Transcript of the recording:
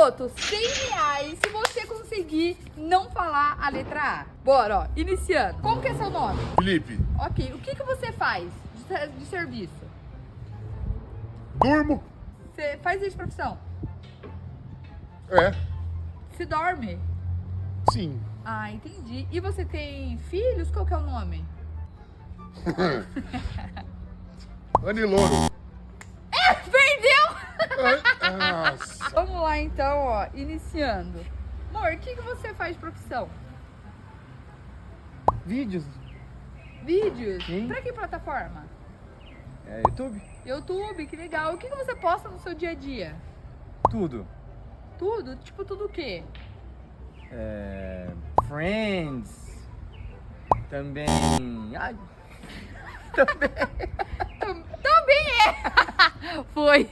Boto, R$ 100 se você conseguir não falar a letra A. Bora, ó. Iniciando. Como que é seu nome? Felipe, Ok. O que você faz de serviço? durmo? Você faz isso de profissão? É, Você dorme? sim. Ah, entendi. E você tem filhos? Qual que é o nome? Anilouro. Perdeu! Nossa. Vamos lá então, ó. Iniciando. Amor, o que você faz de profissão? Vídeos. Vídeos? Sim. Pra que plataforma? É, YouTube. YouTube, que legal. O que você posta no seu dia a dia? Tudo. Tudo? Tipo, tudo o quê? É, Friends. Também. Ai, Também é! Foi!